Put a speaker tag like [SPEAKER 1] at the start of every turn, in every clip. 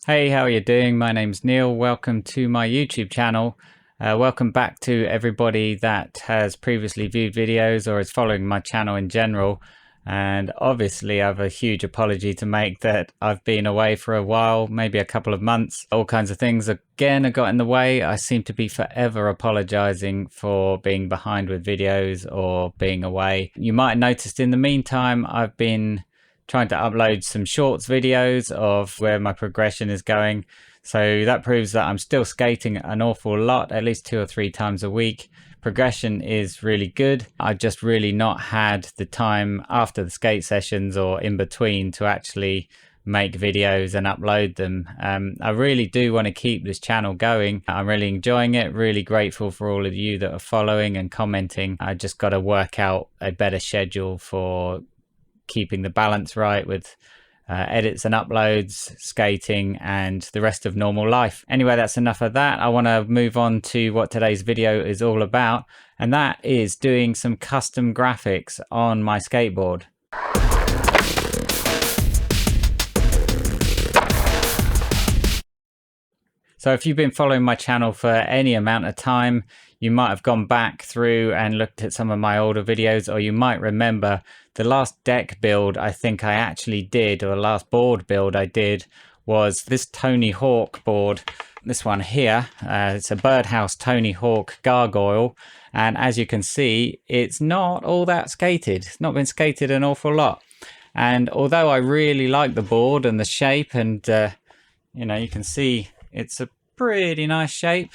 [SPEAKER 1] Hey, how are you doing? My name's Neil. Welcome to my YouTube channel. Welcome back to everybody that has previously viewed videos or is following my channel in general. And obviously, I have a huge apology to make that I've been away for a while, maybe a couple of months. All kinds of things again have got in the way. I seem to be forever apologizing for being behind with videos or being away. You might have noticed in the meantime, I've been trying to upload some shorts videos of where my progression is going. So that proves that I'm still skating an awful lot, at least 2 or 3 times a week. Progression is really good. I just really not had the time after the skate sessions or in between to actually make videos and upload them. I really do want to keep this channel going. I'm really enjoying it, really grateful for all of you that are following and commenting. I just got to work out a better schedule for keeping the balance right with edits and uploads, skating, and the rest of normal life. Anyway, that's enough of that. I want to move on to what today's video is all about, and that is doing some custom graphics on my skateboard. So if you've been following my channel for any amount of time, you might have gone back through and looked at some of my older videos, or you might remember the last deck build I think I actually did, or the last board build I did, was this Tony Hawk board. This one here, it's a Birdhouse Tony Hawk Gargoyle. And as you can see, it's not all that skated. It's not been skated an awful lot. And although I really like the board and the shape, and you can see it's a pretty nice shape.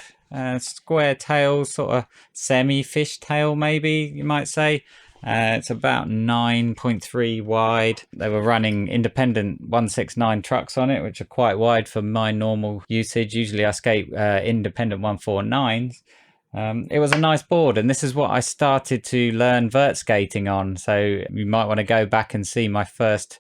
[SPEAKER 1] Square tail, sort of semi-fish tail maybe you might say. It's about 9.3 wide. They were running independent 169 trucks on it, which are quite wide for my normal usage. Usually I skate independent 149s. It was a nice board, and this is what I started to learn vert skating on. So you might want to go back and see my first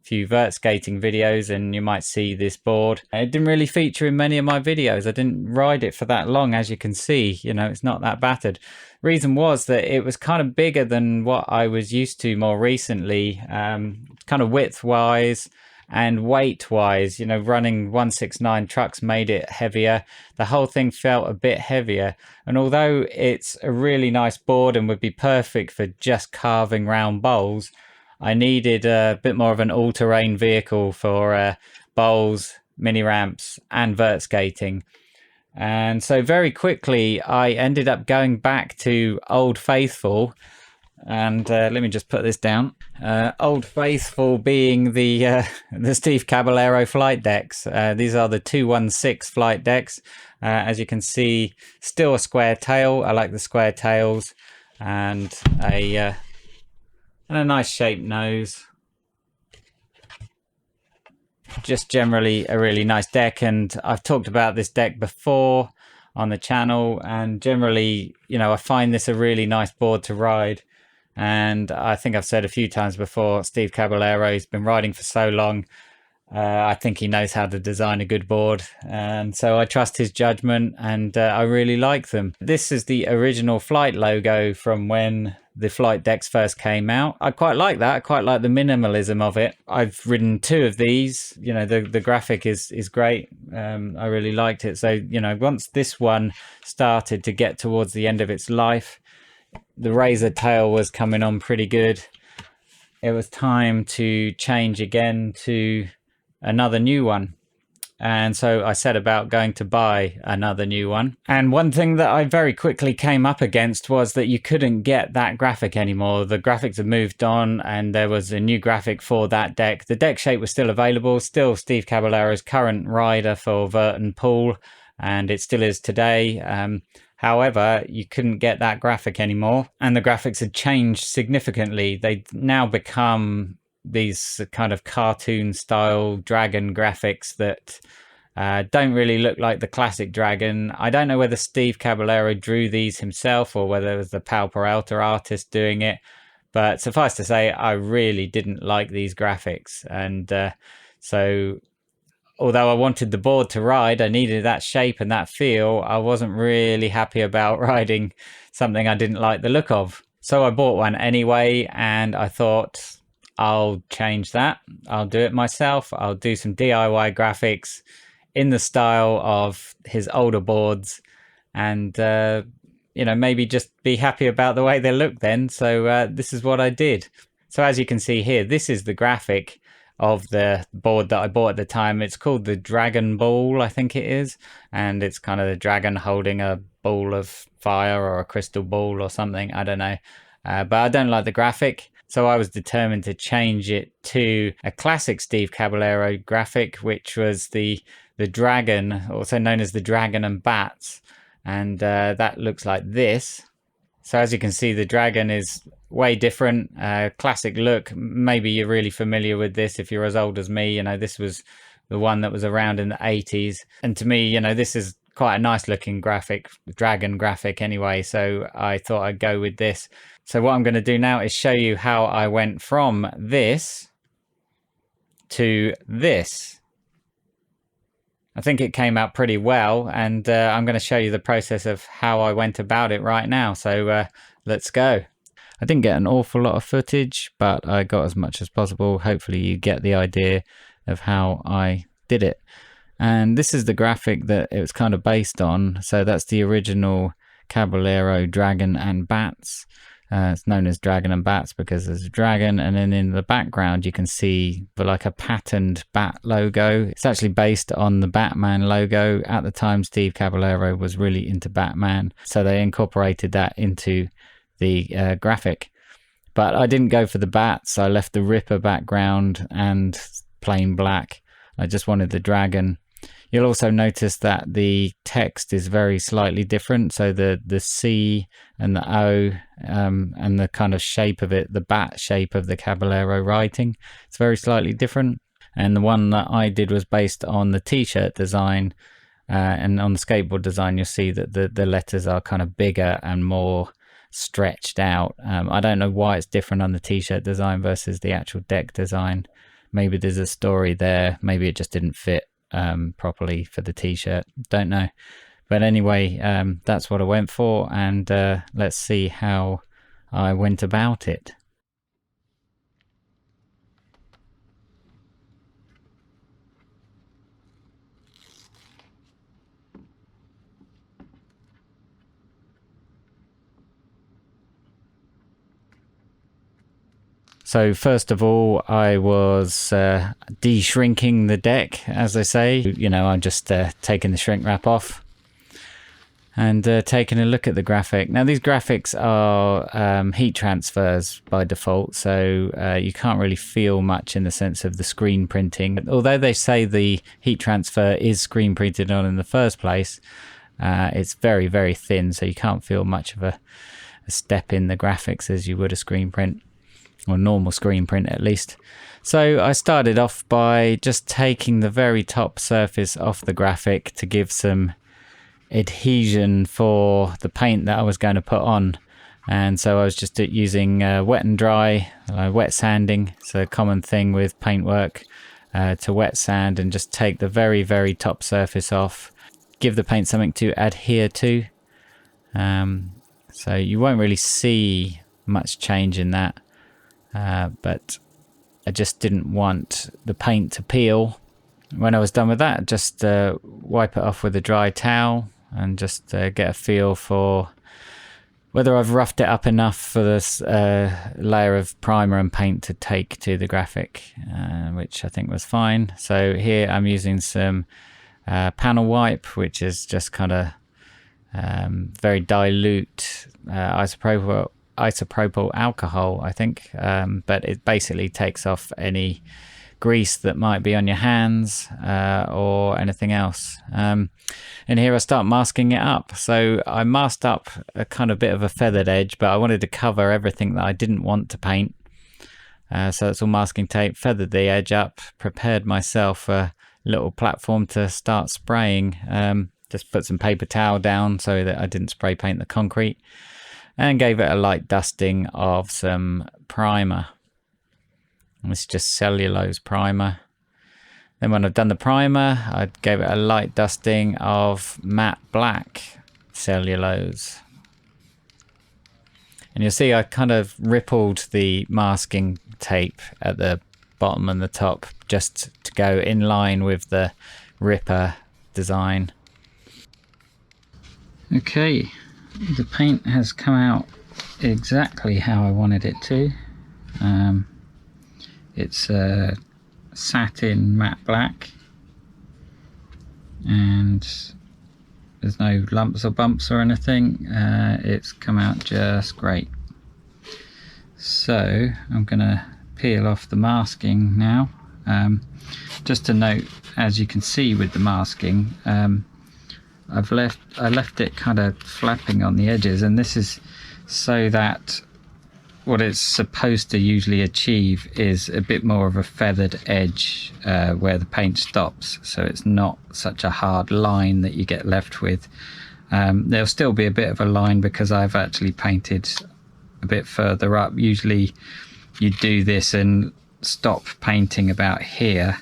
[SPEAKER 1] few vert skating videos and you might see this board. It didn't really feature in many of my videos. I didn't ride it for that long, as you can see. It's not that battered. Reason was that it was kind of bigger than what I was used to more recently, kind of width wise and weight wise. Running 169 trucks made it heavier. The whole thing felt a bit heavier, and although it's a really nice board and would be perfect for just carving round bowls, I needed a bit more of an all-terrain vehicle for bowls, mini ramps, and vert skating. And so very quickly, I ended up going back to Old Faithful. And let me just put this down. Old Faithful being the Steve Caballero flight decks. These are the 216 flight decks. As you can see, still a square tail. I like the square tails, and a nice shaped nose. Just generally a really nice deck, and I've talked about this deck before on the channel, and generally, I find this a really nice board to ride. And I think I've said a few times before, Steve Caballero's been riding for so long. I think he knows how to design a good board, and so I trust his judgment, and I really like them. This is the original Flight logo from when the Flight decks first came out. I quite like that. I quite like the minimalism of it. I've ridden 2 of these. The graphic is great. I really liked it. So once this one started to get towards the end of its life, the razor tail was coming on pretty good. It was time to change again to another new one, and so I set about going to buy another new one. And one thing that I very quickly came up against was that you couldn't get that graphic anymore. The graphics have moved on, and there was a new graphic for that deck. The deck shape was still available, still Steve Caballero's current rider for vert and pool, and it still is today. However, you couldn't get that graphic anymore, and the graphics had changed significantly. They'd now become these kind of cartoon style dragon graphics that don't really look like the classic dragon. I don't know whether Steve Caballero drew these himself or whether it was the Powell Peralta artist doing it, but suffice to say, I really didn't like these graphics. And so although I wanted the board to ride, I needed that shape and that feel. I wasn't really happy about riding something I didn't like the look of. So I bought one anyway, and I thought, I'll change that. I'll do it myself. I'll do some DIY graphics in the style of his older boards, and you know, maybe just be happy about the way they look then. So this is what I did. So as you can see here, this is the graphic of the board that I bought at the time. It's called the Dragon Ball, I think it is, and it's kind of the dragon holding a ball of fire or a crystal ball or something, I don't know. But I don't like the graphic, so I was determined to change it to a classic Steve Caballero graphic, which was the dragon, also known as the Dragon and Bats, and that looks like this. So as you can see, the dragon is way different, classic look. Maybe you're really familiar with this if you're as old as me. You know, this was the one that was around in the 80s, and to me, you know, this is quite a nice looking graphic, dragon graphic anyway, so I thought I'd go with this. So what I'm going to do now is show you how I went from this to this. I think it came out pretty well, and I'm going to show you the process of how I went about it right now. So let's go. I didn't get an awful lot of footage, but I got as much as possible. Hopefully you get the idea of how I did it. And this is the graphic that it was kind of based on. So that's the original Caballero Dragon and Bats. It's known as Dragon and Bats because there's a dragon, and then in the background you can see like a patterned bat logo. It's actually based on the Batman logo. At the time, Steve Caballero was really into Batman, so they incorporated that into the graphic. But I didn't go for the bats. I left the Ripper background and plain black. I just wanted the dragon. You'll also notice that the text is very slightly different. So the C and the O and the kind of shape of it, the bat shape of the Caballero writing, it's very slightly different. And the one that I did was based on the t-shirt design, and on the skateboard design you'll see that the letters are kind of bigger and more stretched out. I don't know why it's different on the t-shirt design versus the actual deck design. Maybe there's a story there, maybe it just didn't fit properly for the t-shirt, don't know. But anyway, that's what I went for, and let's see how I went about it. So first of all, I was de-shrinking the deck, as I say. You know, I'm just taking the shrink wrap off and taking a look at the graphic. Now, these graphics are heat transfers by default, so you can't really feel much in the sense of the screen printing. Although they say the heat transfer is screen printed on in the first place, it's very, very thin, so you can't feel much of a step in the graphics as you would a screen print, or normal screen print at least. So I started off by just taking the very top surface off the graphic to give some adhesion for the paint that I was going to put on. And so I was just using wet and dry, wet sanding. It's a common thing with paintwork, to wet sand and just take the very, very top surface off, give the paint something to adhere to. So you won't really see much change in that. But I just didn't want the paint to peel. When I was done with that, just wipe it off with a dry towel and just get a feel for whether I've roughed it up enough for this layer of primer and paint to take to the graphic, which I think was fine. So here I'm using some panel wipe, which is just kind of very dilute isopropyl alcohol, I think, but it basically takes off any grease that might be on your hands or anything else. And here I start masking it up. So I masked up a kind of bit of a feathered edge, but I wanted to cover everything that I didn't want to paint. So it's all masking tape, feathered the edge up, prepared myself a little platform to start spraying. Just put some paper towel down so that I didn't spray paint the concrete, and gave it a light dusting of some primer. This is just cellulose primer. Then when I've done the primer, I gave it a light dusting of matte black cellulose. And you'll see I kind of rippled the masking tape at the bottom and the top just to go in line with the Ripper design. Okay, the paint has come out exactly how I wanted it to. It's a satin matte black, and there's no lumps or bumps or anything. It's come out just great. So I'm gonna peel off the masking now. Just to note, as you can see with the masking, I left it kind of flapping on the edges, and this is so that what it's supposed to usually achieve is a bit more of a feathered edge where the paint stops, so it's not such a hard line that you get left with. There'll still be a bit of a line because I've actually painted a bit further up. Usually you do this and stop painting about here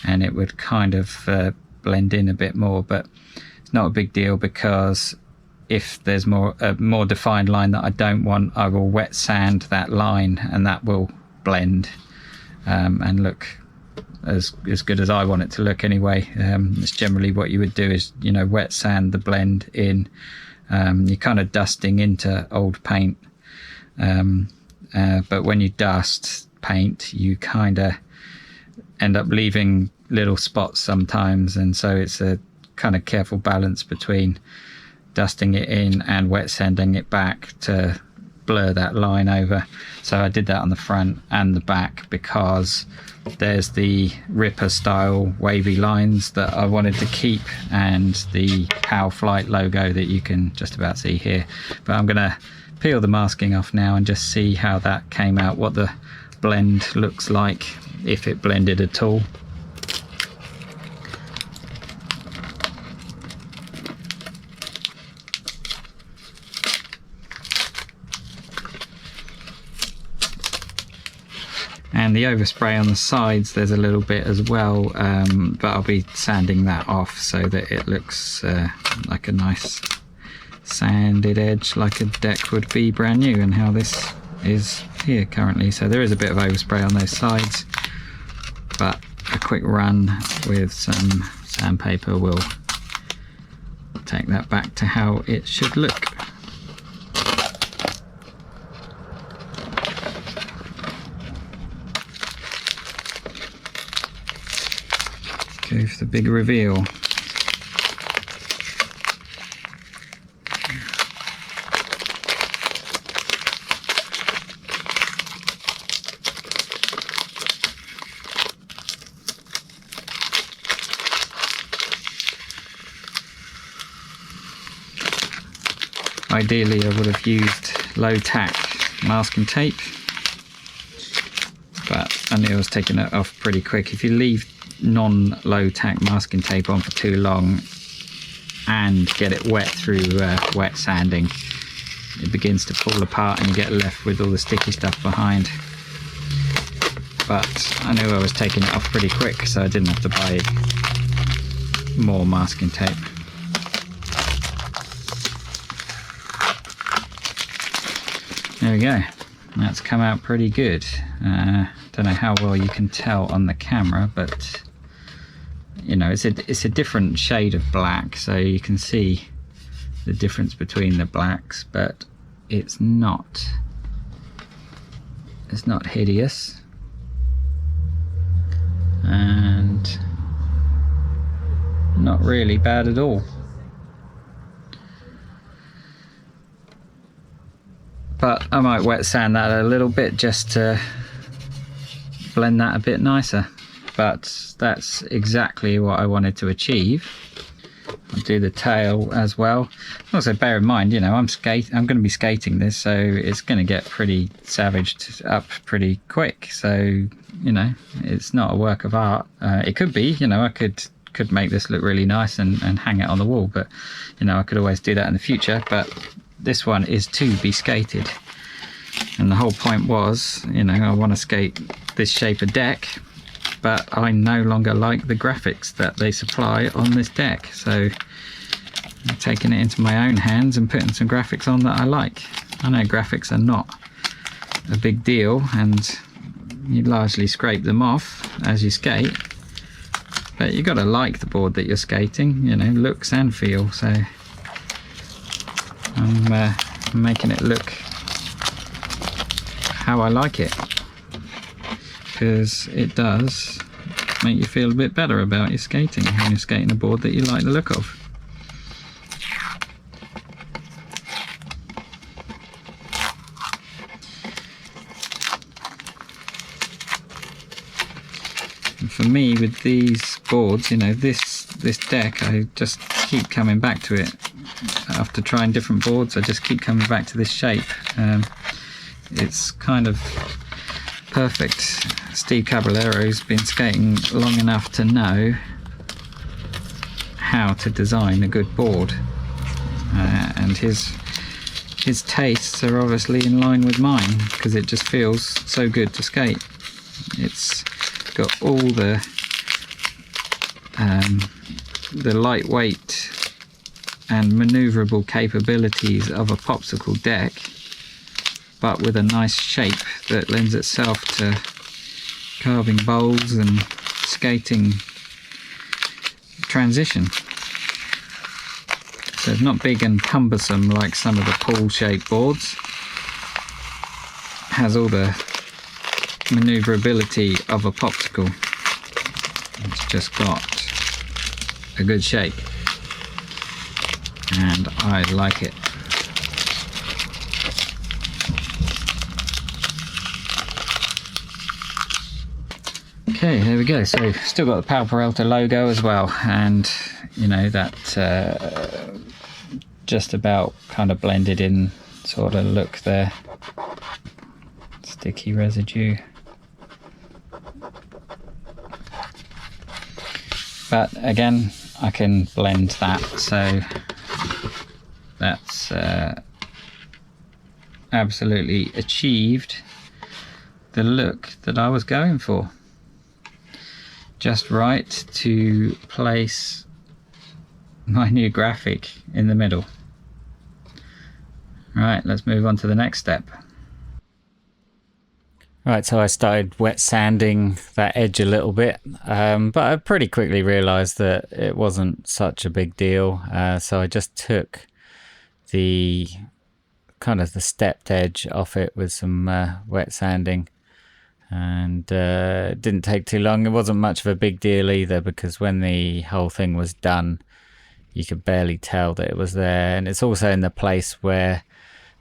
[SPEAKER 1] and it would kind of blend in a bit more, but it's not a big deal, because if there's a more defined line that I don't want, I will wet sand that line and that will blend and look as good as I want it to look anyway. It's generally what you would do is, you know, wet sand the blend in. You're kind of dusting into old paint, but when you dust paint you kind of end up leaving little spots sometimes, and so it's a kind of careful balance between dusting it in and wet sanding it back to blur that line over. So I did that on the front and the back because there's the Ripper style wavy lines that I wanted to keep, and the Powell Flight logo that you can just about see here. But I'm gonna peel the masking off now and just see how that came out, what the blend looks like, if it blended at all. And the overspray on the sides, there's a little bit as well, but I'll be sanding that off so that it looks like a nice sanded edge, like a deck would be brand new, and how this is here currently. So there is a bit of overspray on those sides, but a quick run with some sandpaper will take that back to how it should look. Go for the big reveal. Ideally I would have used low tack masking tape, but I knew I was taking it off pretty quick. If you leave non-low tack masking tape on for too long and get it wet through wet sanding, it begins to fall apart and you get left with all the sticky stuff behind. But I knew I was taking it off pretty quick, so I didn't have to buy more masking tape. There we go, that's come out pretty good. Don't know how well you can tell on the camera, but you know, it's a different shade of black, so you can see the difference between the blacks, but it's not hideous, and not really bad at all. But I might wet sand that a little bit just to blend that a bit nicer. But that's exactly what I wanted to achieve. I'll do the tail as well. Also bear in mind, you know, I'm going to be skating this, so it's going to get pretty savaged up pretty quick. So, you know, it's not a work of art. It could be, you know, I could make this look really nice and hang it on the wall, but you know, I could always do that in the future. But this one is to be skated, and the whole point was, you know, I want to skate this shape of deck, but I no longer like the graphics that they supply on this deck, so I'm taking it into my own hands and putting some graphics on that I like. I know graphics are not a big deal and you largely scrape them off as you skate, But you got to like the board that you're skating, you know, looks and feel. So I'm making it look how I like it, because it does make you feel a bit better about your skating when you're skating a board that you like the look of. And for me, with these boards, you know, this deck, I just keep coming back to it. After trying different boards, I just keep coming back to this shape. It's kind of perfect. Steve Caballero's been skating long enough to know how to design a good board, and his tastes are obviously in line with mine, because it just feels so good to skate. It's got all the lightweight and maneuverable capabilities of a popsicle deck, but with a nice shape that lends itself to carving bowls and skating transition. So it's not big and cumbersome like some of the pool shaped boards. It has all the maneuverability of a popsicle. It's just got a good shape, and I like it. Okay, there we go. So still got the Powell Peralta logo as well, and you know, that just about kind of blended in sort of look there. Sticky residue. But again, I can blend that, so that's absolutely achieved the look that I was going for. Just right to place my new graphic in the middle. Right, let's move on to the next step. Right, so I started wet sanding that edge a little bit, but I pretty quickly realized that it wasn't such a big deal. So I just took the kind of the stepped edge off it with some wet sanding, and it didn't take too long. It wasn't much of a big deal either, because when the whole thing was done, you could barely tell that it was there. And it's also in the place where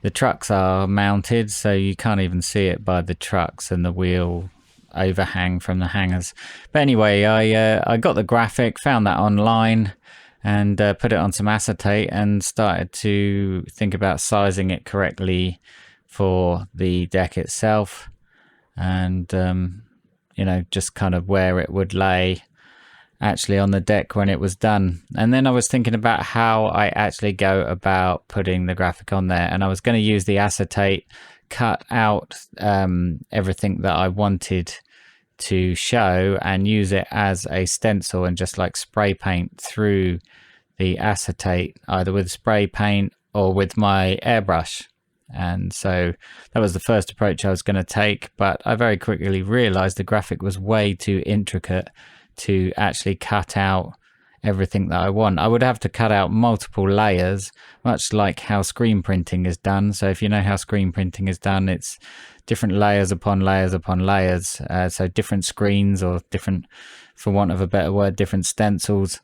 [SPEAKER 1] the trucks are mounted, so you can't even see it by the trucks and the wheel overhang from the hangers. But anyway, I got the graphic, found that online, and put it on some acetate and started to think about sizing it correctly for the deck itself, and you know, just kind of where it would lay actually on the deck when it was done. And then I was thinking about how I actually go about putting the graphic on there, and I was going to use the acetate, cut out everything that I wanted to show, and use it as a stencil and just like spray paint through the acetate, either with spray paint or with my airbrush. And so that was the first approach I was going to take, but I very quickly realized the graphic was way too intricate to actually cut out everything that I want. I would have to cut out multiple layers, much like how screen printing is done. So if you know how screen printing is done, it's different layers upon layers upon layers. So different screens, or different, for want of a better word, different stencils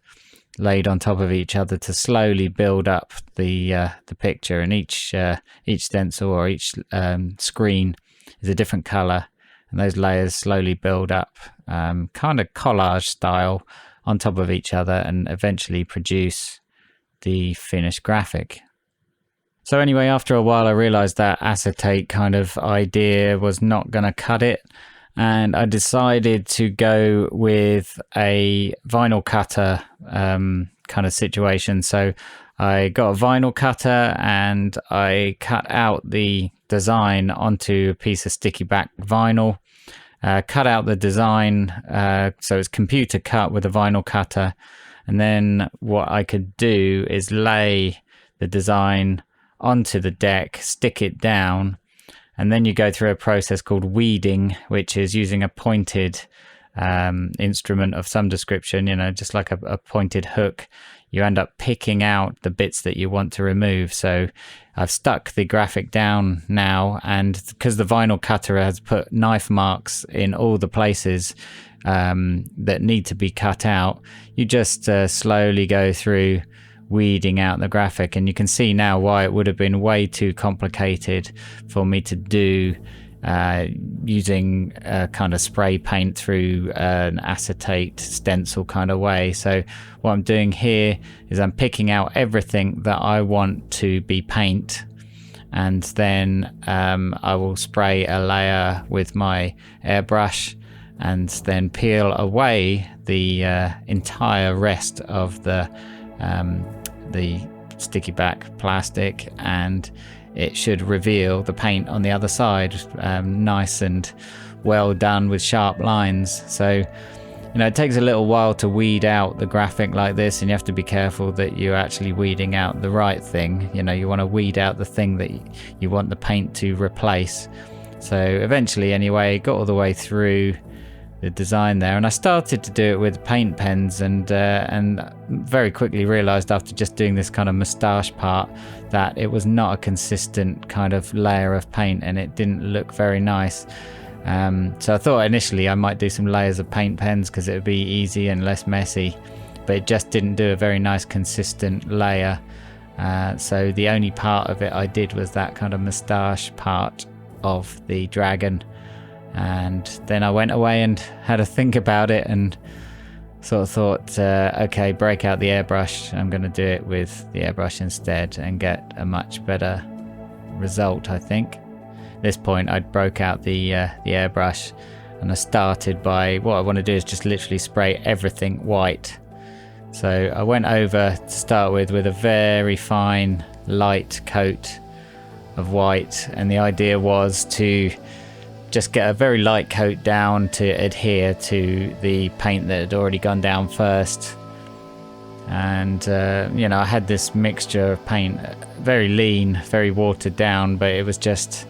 [SPEAKER 1] laid on top of each other to slowly build up the picture. And each stencil or each screen is a different color, and those layers slowly build up, kind of collage style, on top of each other, and eventually produce the finished graphic. So anyway, after a while I realized that acetate kind of idea was not going to cut it, and I decided to go with a vinyl cutter kind of situation. So I got a vinyl cutter and I cut out the design onto a piece of sticky back vinyl. Cut out the design, so it's computer cut with a vinyl cutter, and then what I could do is lay the design onto the deck, stick it down, and then you go through a process called weeding, which is using a pointed instrument of some description, just like a pointed hook, you end up picking out the bits that you want to remove. So I've stuck the graphic down now, and because the vinyl cutter has put knife marks in all the places that need to be cut out, you just slowly go through weeding out the graphic, and you can see now why it would have been way too complicated for me to do using kind of spray paint through an acetate stencil kind of way. So what I'm doing here is I'm picking out everything that I want to be paint, and then I will spray a layer with my airbrush and then peel away the entire rest of the sticky back plastic, and it should reveal the paint on the other side nice and well done with sharp lines. So it takes a little while to weed out the graphic like this, and you have to be careful that you're actually weeding out the right thing. You want to weed out the thing that you want the paint to replace. So eventually, anyway, got all the way through the design there, and I started to do it with paint pens, and very quickly realized after just doing this kind of moustache part that it was not a consistent kind of layer of paint, and it didn't look very nice. So I thought initially I might do some layers of paint pens because it would be easy and less messy, but it just didn't do a very nice consistent layer. So the only part of it I did was that kind of moustache part of the dragon. And then I went away and had a think about it, and sort of thought, okay, break out the airbrush. I'm going to do it with the airbrush instead and get a much better result, I think. At this point, I'd broke out the airbrush, and I started by, what I want to do is just literally spray everything white. So I went over to start with a very fine, light coat of white, and the idea was to just get a very light coat down to adhere to the paint that had already gone down first. And I had this mixture of paint, very lean, very watered down, but it was just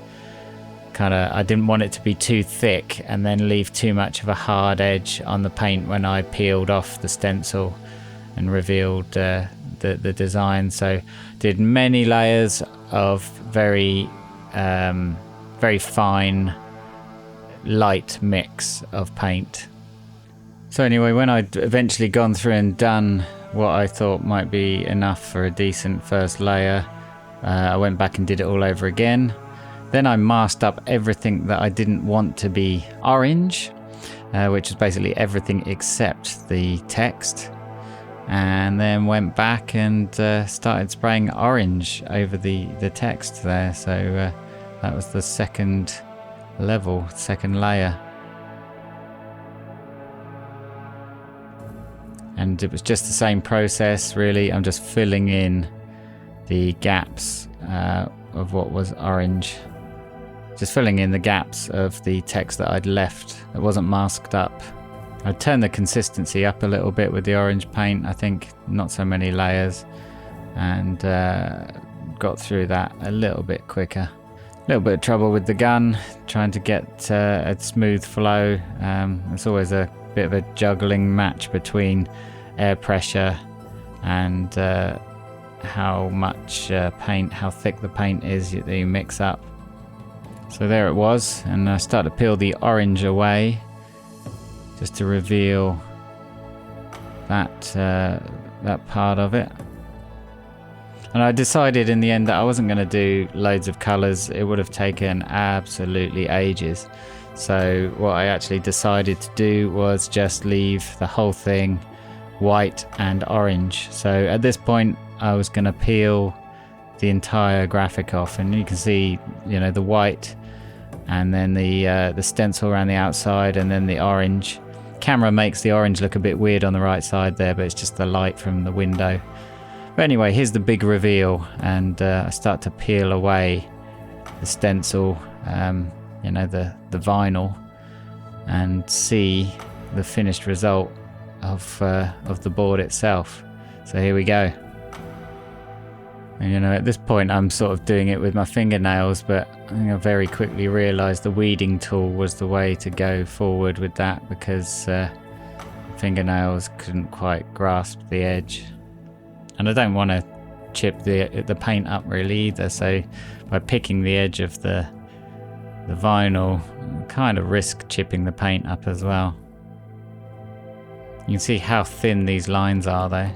[SPEAKER 1] kind of, I didn't want it to be too thick and then leave too much of a hard edge on the paint when I peeled off the stencil and revealed the design. So did many layers of very fine light mix of paint. So anyway, when I'd eventually gone through and done what I thought might be enough for a decent first layer, I went back and did it all over again. Then I masked up everything that I didn't want to be orange, which is basically everything except the text, and then went back and started spraying orange over the text there. So that was the second level, second layer, and it was just the same process really. I'm just filling in the gaps of what was orange, just filling in the gaps of the text that I'd left that wasn't masked up. I turned the consistency up a little bit with the orange paint, I think not so many layers, and got through that a little bit quicker. A little bit of trouble with the gun, trying to get a smooth flow. It's always a bit of a juggling match between air pressure and how much paint, how thick the paint is that you mix up. So there it was, and I started to peel the orange away just to reveal that part of it. And I decided in the end that I wasn't going to do loads of colours. It would have taken absolutely ages. So what I actually decided to do was just leave the whole thing white and orange. So at this point I was going to peel the entire graphic off, and you can see, the white, and then the stencil around the outside, and then the orange. Camera makes the orange look a bit weird on the right side there, but it's just the light from the window. But anyway, here's the big reveal, and I start to peel away the stencil, the vinyl, and see the finished result of the board itself. So here we go. And you know, at this point I'm sort of doing it with my fingernails, but I think I very quickly realised the weeding tool was the way to go forward with that, because fingernails couldn't quite grasp the edge. And I don't want to chip the paint up really either, so by picking the edge of the vinyl, I kind of risk chipping the paint up as well. You can see how thin these lines are though.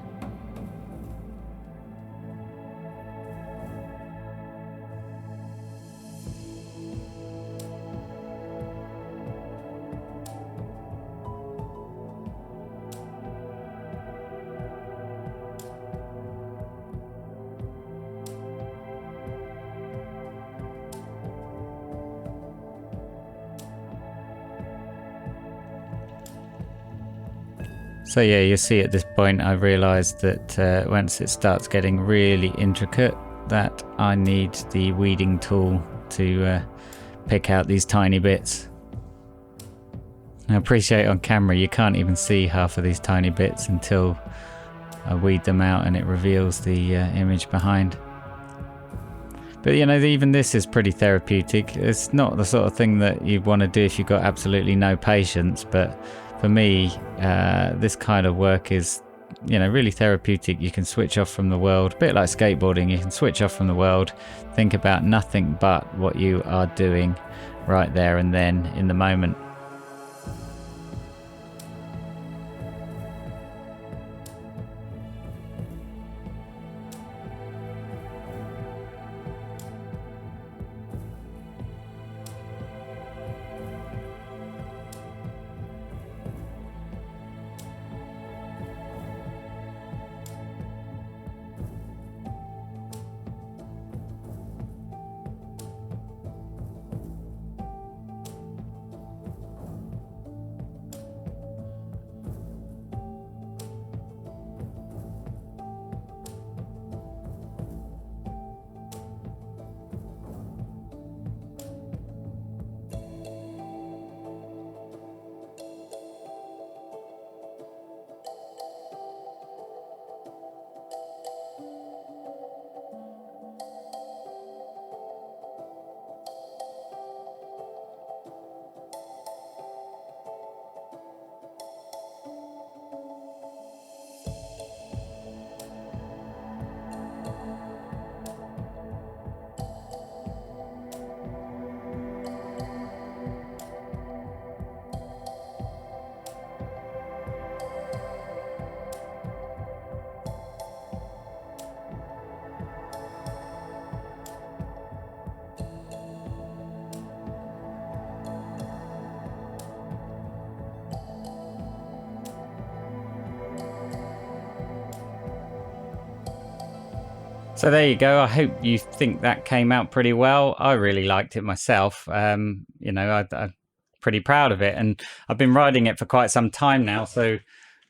[SPEAKER 1] So yeah, you see at this point I realised that once it starts getting really intricate, that I need the weeding tool to pick out these tiny bits. I appreciate on camera you can't even see half of these tiny bits until I weed them out and it reveals the image behind. But you know, even this is pretty therapeutic. It's not the sort of thing that you want to do if you've got absolutely no patience, but for me, this kind of work is, you know, really therapeutic. You can switch off from the world, a bit like skateboarding. You can switch off from the world, think about nothing but what you are doing right there and then in the moment. So there you go. I hope you think that came out pretty well. I really liked it myself. You know, I'm pretty proud of it, and I've been riding it for quite some time now. So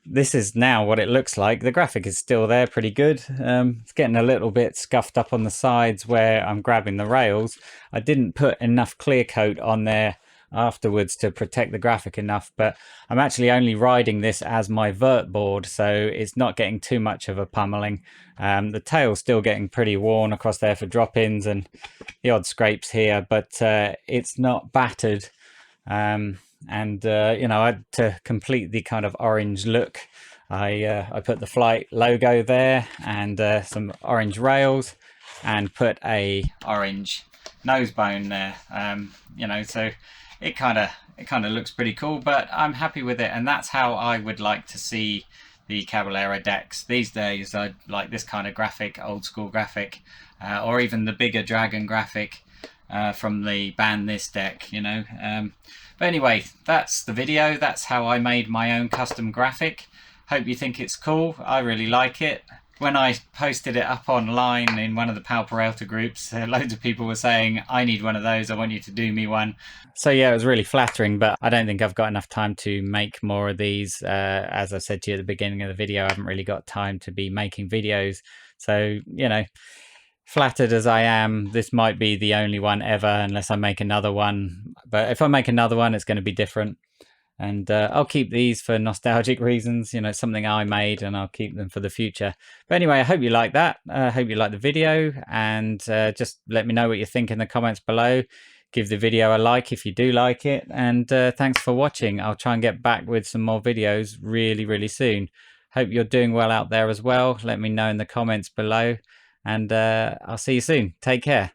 [SPEAKER 1] this is now what it looks like. The graphic is still there, pretty good. It's getting a little bit scuffed up on the sides where I'm grabbing the rails. I didn't put enough clear coat on there afterwards to protect the graphic enough, but I'm actually only riding this as my vert board, so it's not getting too much of a pummeling. The tail's still getting pretty worn across there for drop-ins and the odd scrapes here, but it's not battered. You know, to complete the kind of orange look, I put the Flight logo there and some orange rails, and put a orange nose bone there. You know, so it kind of looks pretty cool, but I'm happy with it, and that's how I would like to see the Caballero decks these days. I like this kind of graphic, old school graphic, or even the bigger dragon graphic from the Ban This deck, you know. But anyway, that's the video. That's how I made my own custom graphic. Hope you think it's cool. I really like it. When I posted it up online in one of the Powell Peralta groups, loads of people were saying, I need one of those, I want you to do me one. So yeah, it was really flattering, but I don't think I've got enough time to make more of these. As I said to you at the beginning of the video, I haven't really got time to be making videos. So, you know, flattered as I am, this might be the only one ever unless I make another one. But if I make another one, it's going to be different. And I'll keep these for nostalgic reasons. You know, it's something I made, and I'll keep them for the future. But anyway, I hope you like that. I hope you like the video, and just let me know what you think in the comments below. Give the video a like if you do like it, and thanks for watching. I'll try and get back with some more videos really soon. Hope you're doing well out there as well. Let me know in the comments below, and I'll see you soon. Take care.